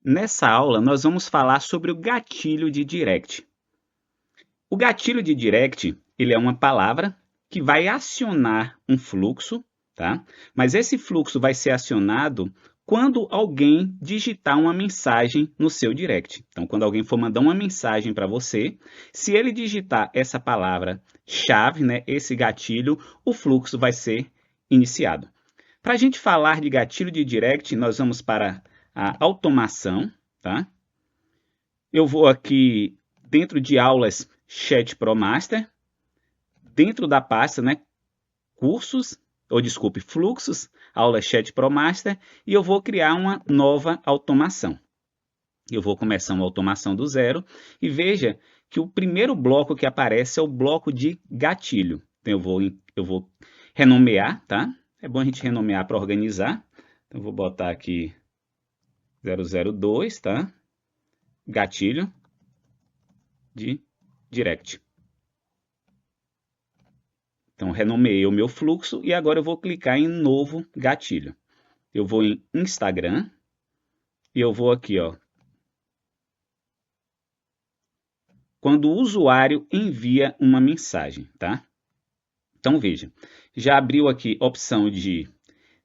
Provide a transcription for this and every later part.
Nessa aula, nós vamos falar sobre o gatilho de direct. O gatilho de direct, ele é uma palavra que vai acionar um fluxo, tá? Mas esse fluxo vai ser acionado quando alguém digitar uma mensagem no seu direct. Então, quando alguém for mandar uma mensagem para você, se ele digitar essa palavra-chave, né, esse gatilho, o fluxo vai ser iniciado. Para a gente falar de gatilho de direct, nós vamos para a automação, tá? Eu vou aqui dentro de aulas Chat Pro Master, dentro da pasta, né, cursos, ou desculpe, fluxos, aula Chat Pro Master, e eu vou criar uma nova automação. Eu vou começar uma automação do zero e veja que o primeiro bloco que aparece é o bloco de gatilho. Então eu vou renomear, tá? É bom a gente renomear para organizar. Então eu vou botar aqui 002, tá? Gatilho de direct. Então, renomeei o meu fluxo e agora eu vou clicar em novo gatilho. Eu vou em Instagram e eu vou aqui, ó. Quando o usuário envia uma mensagem, tá? Então, veja, já abriu aqui a opção de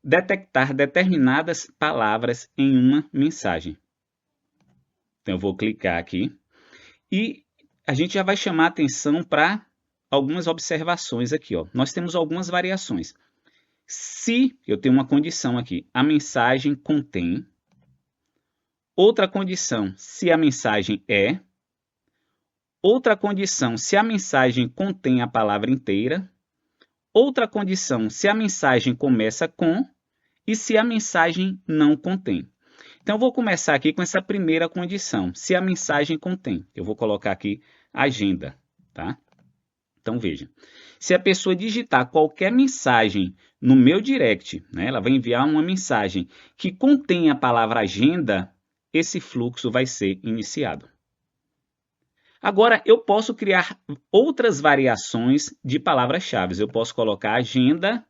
detectar determinadas palavras em uma mensagem. Então, eu vou clicar aqui e a gente já vai chamar a atenção para algumas observações aqui, ó. Nós temos algumas variações. Se eu tenho uma condição aqui, a mensagem contém. Outra condição, se a mensagem é. Outra condição, se a mensagem contém a palavra inteira. Outra condição, se a mensagem começa com. E se a mensagem não contém. Então, eu vou começar aqui com essa primeira condição, se a mensagem contém. Eu vou colocar aqui agenda, tá? Então, veja, se a pessoa digitar qualquer mensagem no meu direct, né, ela vai enviar uma mensagem que contém a palavra agenda, esse fluxo vai ser iniciado. Agora, eu posso criar outras variações de palavras-chave. Eu posso colocar agenda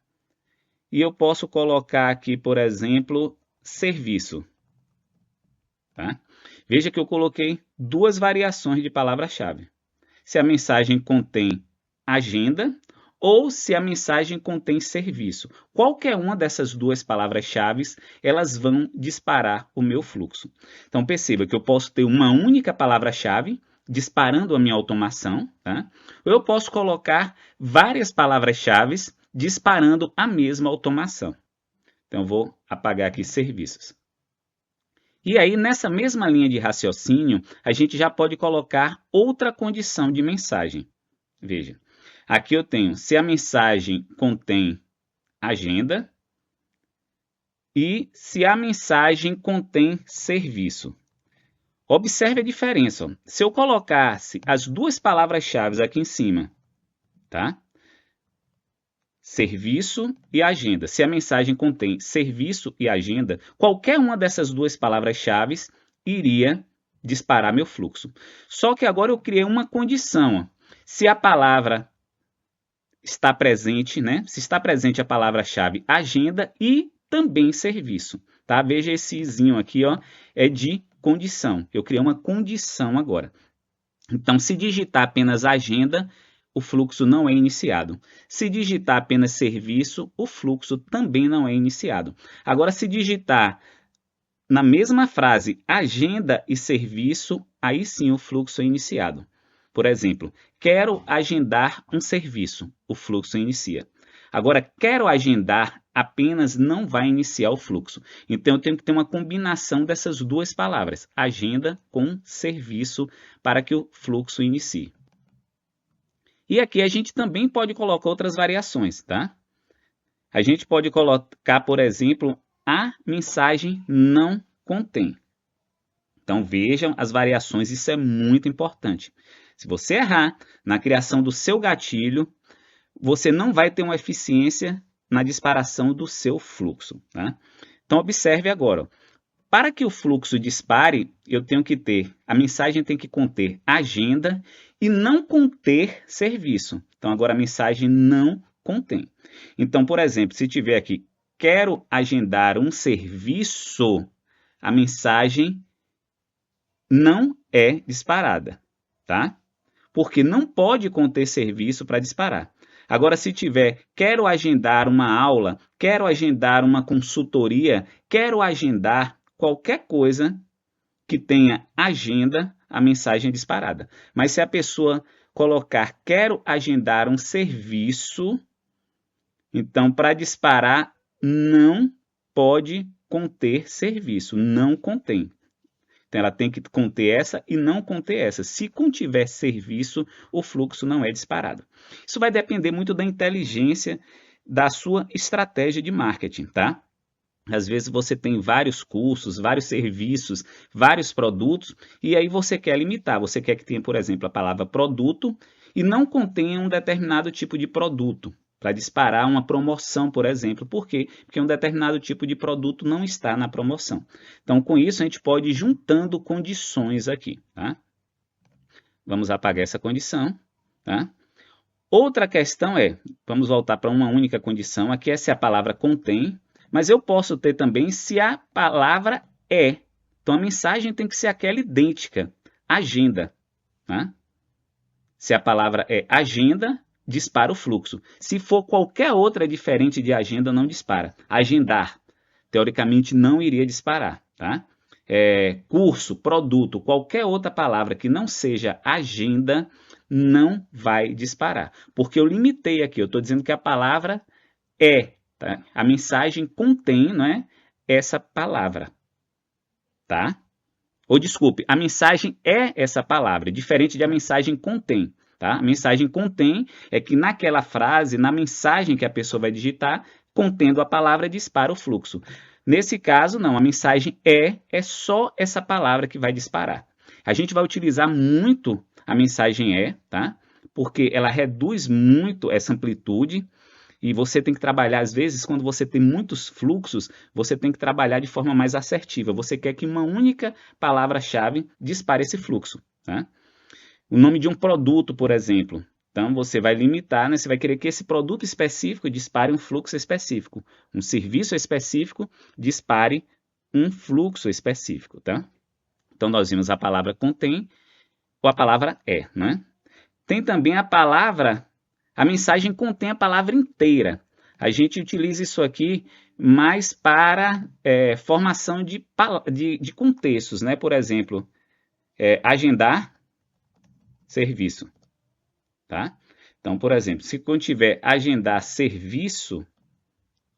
e eu posso colocar aqui, por exemplo, serviço. Tá? Veja que eu coloquei duas variações de palavra-chave. Se a mensagem contém agenda ou se a mensagem contém serviço. Qualquer uma dessas duas palavras-chave, elas vão disparar o meu fluxo. Então, perceba que eu posso ter uma única palavra-chave disparando a minha automação, tá? Ou eu posso colocar várias palavras-chave disparando a mesma automação. Então, eu vou apagar aqui serviços. E aí, nessa mesma linha de raciocínio, a gente já pode colocar outra condição de mensagem. Veja, aqui eu tenho se a mensagem contém agenda e se a mensagem contém serviço. Observe a diferença. Ó. Se eu colocasse as duas palavras-chave aqui em cima, tá? Serviço e agenda. Se a mensagem contém serviço e agenda, qualquer uma dessas duas palavras-chave iria disparar meu fluxo. Só que agora eu criei uma condição. Ó. Se a palavra está presente, né? Se está presente a palavra-chave agenda e também serviço, tá? Veja esse izinho aqui, ó, é de condição. Eu criei uma condição agora. Então, se digitar apenas agenda, o fluxo não é iniciado. Se digitar apenas serviço, o fluxo também não é iniciado. Agora, se digitar na mesma frase agenda e serviço, aí sim o fluxo é iniciado. Por exemplo, quero agendar um serviço, o fluxo inicia. Agora, quero agendar apenas não vai iniciar o fluxo. Então, eu tenho que ter uma combinação dessas duas palavras, agenda com serviço, para que o fluxo inicie. E aqui a gente também pode colocar outras variações, tá? A gente pode colocar, por exemplo, a mensagem não contém. Então, vejam as variações, isso é muito importante. Se você errar na criação do seu gatilho, você não vai ter uma eficiência na disparação do seu fluxo. Tá? Então, observe agora. Ó. Para que o fluxo dispare, eu tenho que ter, a mensagem tem que conter agenda e não conter serviço. Então, agora a mensagem não contém. Então, por exemplo, se tiver aqui, quero agendar um serviço, a mensagem não é disparada, tá? Porque não pode conter serviço para disparar. Agora, se tiver, quero agendar uma aula, quero agendar uma consultoria, quero agendar qualquer coisa que tenha agenda, a mensagem é disparada. Mas se a pessoa colocar quero agendar um serviço, então para disparar não pode conter serviço, não contém. Então ela tem que conter essa e não conter essa. Se contiver serviço, o fluxo não é disparado. Isso vai depender muito da inteligência da sua estratégia de marketing, tá? Às vezes você tem vários cursos, vários serviços, vários produtos, e aí você quer limitar. Você quer que tenha, por exemplo, a palavra produto e não contenha um determinado tipo de produto, para disparar uma promoção, por exemplo. Por quê? Porque um determinado tipo de produto não está na promoção. Então, com isso, a gente pode ir juntando condições aqui, tá? Vamos apagar essa condição, tá? Outra questão é, vamos voltar para uma única condição, aqui é se a palavra contém, mas eu posso ter também se a palavra é. Então a mensagem tem que ser aquela idêntica, agenda. Tá? Se a palavra é agenda, dispara o fluxo. Se for qualquer outra diferente de agenda, não dispara. Agendar, teoricamente, não iria disparar. Tá? Curso, produto, qualquer outra palavra que não seja agenda, não vai disparar. Porque eu limitei aqui, eu estou dizendo que a palavra é. Tá? A mensagem contém, não é, essa palavra. Tá? Ou desculpe, a mensagem é essa palavra, diferente de a mensagem contém. Tá? A mensagem contém é que naquela frase, na mensagem que a pessoa vai digitar, contendo a palavra, dispara o fluxo. Nesse caso, não, a mensagem é só essa palavra que vai disparar. A gente vai utilizar muito a mensagem tá? Porque ela reduz muito essa amplitude. E você tem que trabalhar, às vezes, quando você tem muitos fluxos, você tem que trabalhar de forma mais assertiva. Você quer que uma única palavra-chave dispare esse fluxo. Tá? O nome de um produto, por exemplo. Então, você vai limitar, né? Você vai querer que esse produto específico dispare um fluxo específico. Um serviço específico dispare um fluxo específico. Tá? Então, nós vimos a palavra contém ou a palavra é. Né? Tem também a palavra... A mensagem contém a palavra inteira. A gente utiliza isso aqui mais para formação de contextos, né? Por exemplo, agendar serviço. Tá? Então, por exemplo, se quando tiver agendar serviço,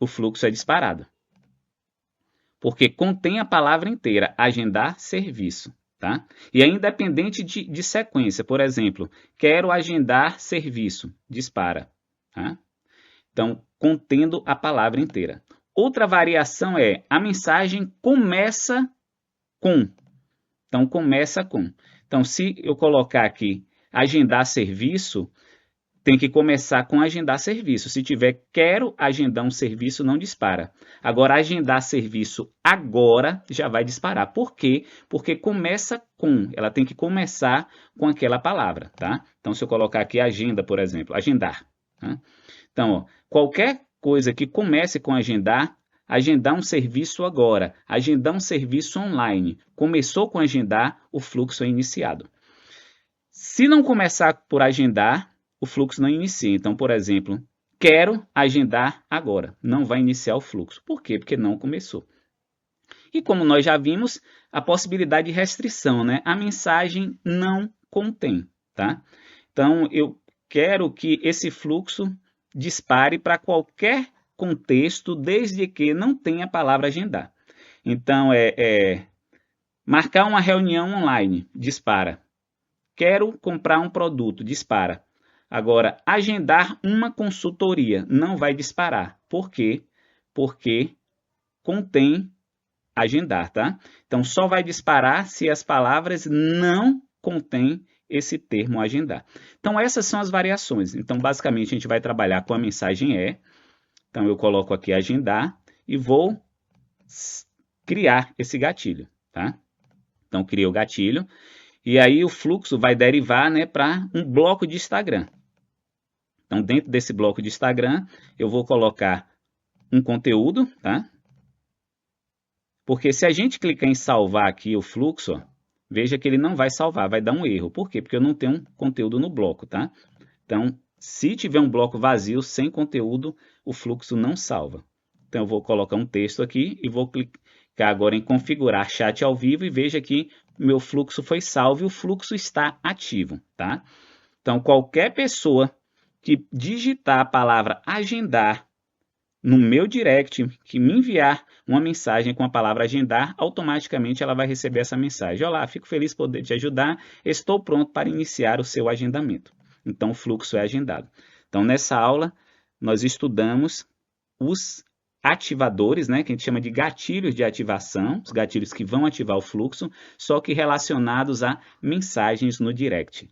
o fluxo é disparado. Porque contém a palavra inteira, agendar serviço. Tá? E é independente de sequência. Por exemplo, quero agendar serviço, dispara. Tá? Então, contendo a palavra inteira. Outra variação é a mensagem começa com. Então, começa com. Então, se eu colocar aqui agendar serviço, tem que começar com agendar serviço. Se tiver quero agendar um serviço, não dispara. Agora, agendar serviço agora já vai disparar. Por quê? Porque começa com. Ela tem que começar com aquela palavra. Tá? Então, se eu colocar aqui agenda, por exemplo, agendar. Tá? Então, ó, qualquer coisa que comece com agendar, agendar um serviço agora, agendar um serviço online. Começou com agendar, o fluxo é iniciado. Se não começar por agendar, o fluxo não inicia. Então, por exemplo, quero agendar agora. Não vai iniciar o fluxo. Por quê? Porque não começou. E como nós já vimos, a possibilidade de restrição, né? A mensagem não contém, tá? Então, eu quero que esse fluxo dispare para qualquer contexto, desde que não tenha a palavra agendar. Então, marcar uma reunião online, dispara. Quero comprar um produto, dispara. Agora, agendar uma consultoria não vai disparar. Por quê? Porque contém agendar, tá? Então, só vai disparar se as palavras não contêm esse termo agendar. Então, essas são as variações. Então, basicamente, a gente vai trabalhar com a mensagem Então, eu coloco aqui agendar e vou criar esse gatilho, tá? Então, criei o gatilho. E aí, o fluxo vai derivar, né, para um bloco de Instagram. Então, dentro desse bloco de Instagram, eu vou colocar um conteúdo, tá? Porque se a gente clicar em salvar aqui o fluxo, ó, veja que ele não vai salvar, vai dar um erro. Por quê? Porque eu não tenho um conteúdo no bloco, tá? Então, se tiver um bloco vazio, sem conteúdo, o fluxo não salva. Então, eu vou colocar um texto aqui e vou clicar agora em configurar chat ao vivo e veja que meu fluxo foi salvo e o fluxo está ativo, tá? Então, qualquer pessoa que digitar a palavra agendar no meu direct, que me enviar uma mensagem com a palavra agendar, automaticamente ela vai receber essa mensagem. Olá, fico feliz por poder te ajudar, estou pronto para iniciar o seu agendamento. Então, o fluxo é agendado. Então, nessa aula, nós estudamos os ativadores, né, que a gente chama de gatilhos de ativação, os gatilhos que vão ativar o fluxo, só que relacionados a mensagens no direct.